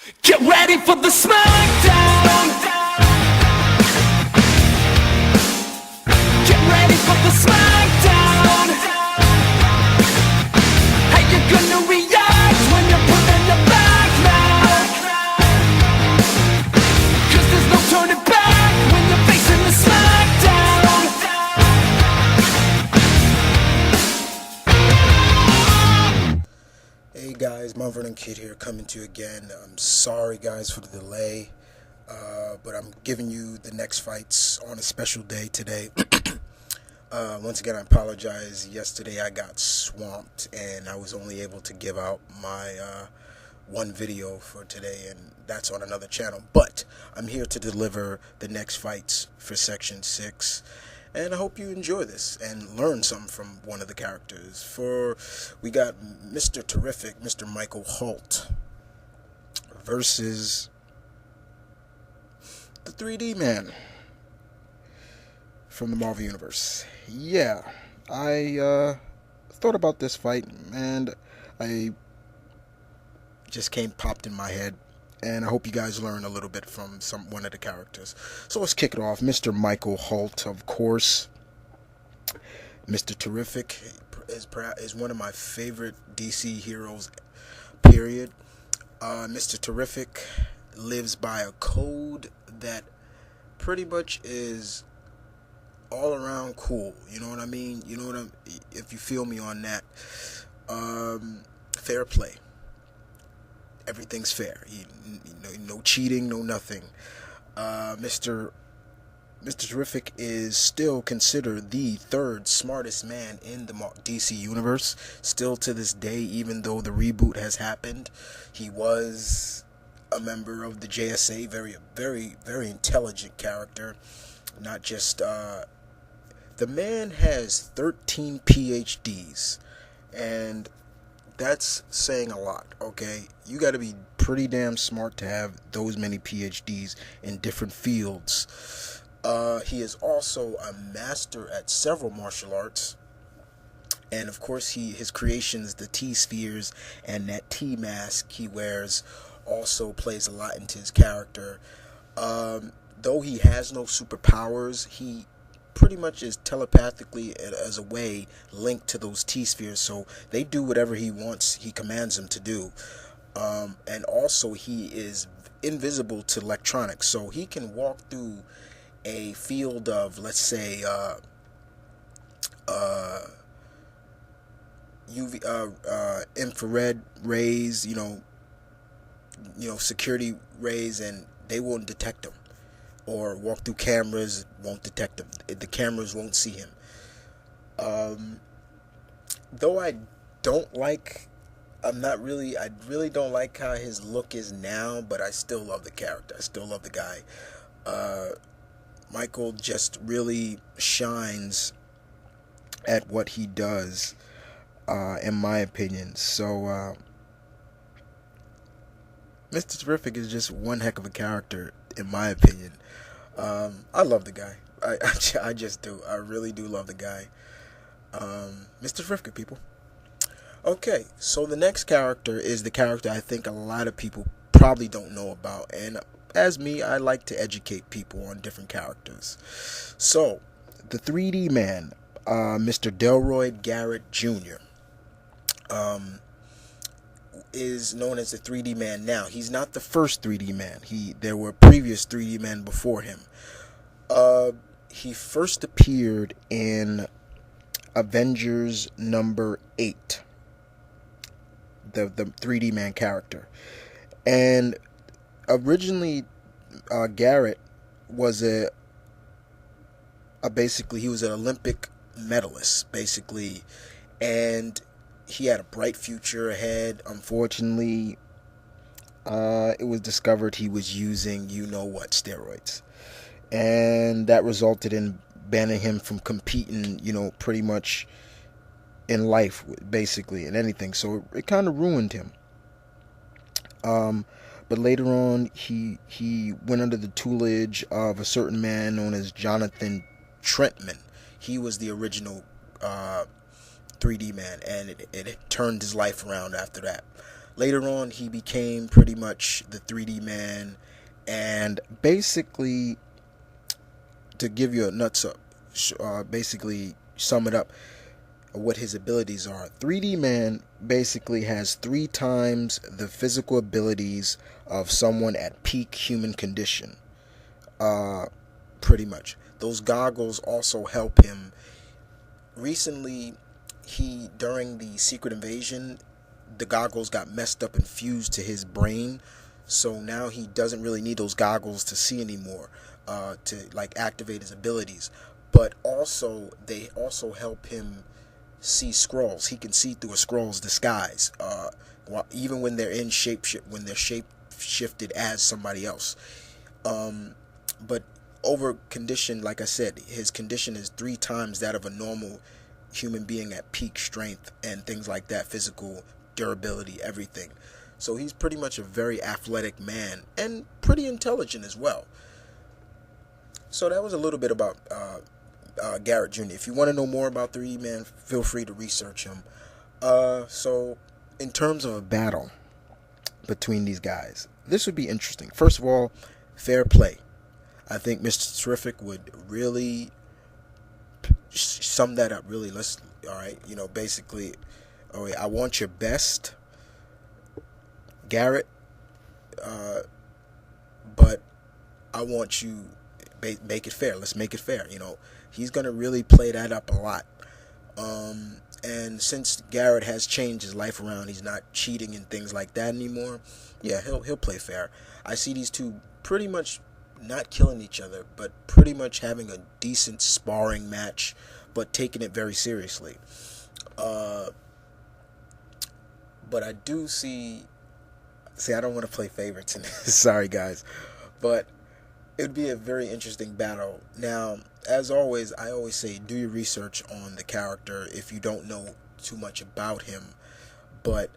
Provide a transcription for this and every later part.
Get ready for the smackdown. Get ready for the smackdown. How you gonna react when you're put in your back now? 'Cause there's no turning back when you're facing the smackdown. Hey guys, Mount Vernon Kid here, coming to you again. I'm sorry guys for the delay, but I'm giving you the next fights on a special day today. Once again, I apologize. Yesterday I got swamped and I was only able to give out my one video for today, and that's on another channel. But I'm here to deliver the next fights for Section 6. And I hope you enjoy this and learn something from one of the characters. We got Mr. Terrific, Mr. Michael Holt, versus the 3D Man from the Marvel Universe. Yeah, I thought about this fight, and I just popped in my head. And I hope you guys learn a little bit from one of the characters. So let's kick it off. Mr. Michael Holt, of course. Mr. Terrific is one of my favorite DC heroes, period. Mr. Terrific lives by a code that pretty much is all around cool. You know what I mean? You know what if you feel me on that. Fair play. Everything's fair. No cheating, no nothing. Mr. Terrific is still considered the third smartest man in the DC universe. Still to this day, even though the reboot has happened, he was a member of the JSA. Very, very, very intelligent character. Not just the man has 13 PhDs, and that's saying a lot, okay? You got to be pretty damn smart to have those many PhDs in different fields. He is also a master at several martial arts. And of course, his creations, the T-spheres and that T-mask he wears, also plays a lot into his character. Though he has no superpowers, he pretty much is telepathically, as a way, linked to those T-spheres, so they do whatever he wants, he commands them to do. And also he is invisible to electronics, so he can walk through a field of, let's say, infrared rays, security rays, and they won't detect him. Or walk through cameras, won't detect him. The cameras won't see him. Though I really don't like how his look is now, but I still love the character. I still love the guy. Michael just really shines at what he does, in my opinion. So, Mr. Terrific is just one heck of a character, in my opinion. I love the guy. I just do. I really do love the guy. Mr. Terrific, people. Okay, so the next character is the character I think a lot of people probably don't know about. And as me, I like to educate people on different characters. So, the 3D Man, Mr. Delroy Garrett Jr., is known as the 3D Man now. He's not the first 3D Man. There were previous 3D Men before him. He first appeared in Avengers number 8, the 3D Man character. And originally, Garrett was basically, he was an Olympic medalist, basically, and he had a bright future ahead. Unfortunately, it was discovered he was using steroids, and that resulted in banning him from competing, pretty much in life, basically, in anything. So it kind of ruined him. But later on, he went under the tutelage of a certain man known as Jonathan Trentman. He was the original 3D Man, and it turned his life around after that. Later on, he became pretty much the 3D man, and basically, to give you a nutshell, basically sum it up, what his abilities are. 3D man basically has 3 times the physical abilities of someone at peak human condition. Pretty much. Those goggles also help him. Recently, during the secret invasion, the goggles got messed up and fused to his brain, so now he doesn't really need those goggles to see anymore, to like activate his abilities. But also, they also help him see scrolls. He can see through a scroll's disguise, even when they're when they're shape shifted as somebody else. But over condition, like I said, his condition is 3 times that of a normal human being at peak strength and things like that, physical durability, everything. So he's pretty much a very athletic man and pretty intelligent as well. So that was a little bit about Garrett Jr. If you want to know more about 3D Man, feel free to research him. So in terms of a battle between these guys, this would be interesting. First of all, fair play. I think Mr. Terrific would really sum that up. Really, all right, basically, all right, I want your best, Garrett, but I want you, make it fair. Let's make it fair. He's going to really play that up a lot. And since Garrett has changed his life around, he's not cheating and things like that anymore. Yeah, he'll play fair. I see these two pretty much not killing each other, but pretty much having a decent sparring match, but taking it very seriously. But I do see, I don't want to play favorites in this. Sorry, guys. But it would be a very interesting battle. Now, as always, I always say do your research on the character if you don't know too much about him. But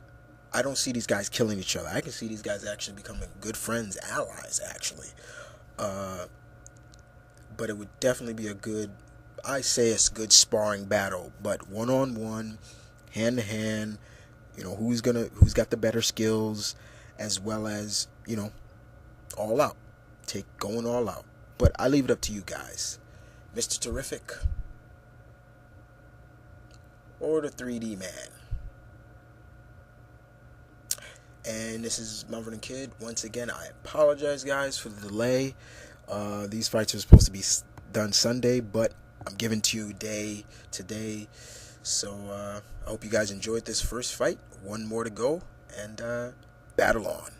I don't see these guys killing each other. I can see these guys actually becoming good friends, allies, actually. But it would definitely be a good sparring battle. But one-on-one, hand-to-hand, who's got the better skills, as well as, all out. Going all out. But I leave it up to you guys. Mr. Terrific or the 3D Man. And this is Mumford & Kid. Once again, I apologize, guys, for the delay. These fights are supposed to be done Sunday, but I'm giving to you day today. So I hope you guys enjoyed this first fight. One more to go, and battle on.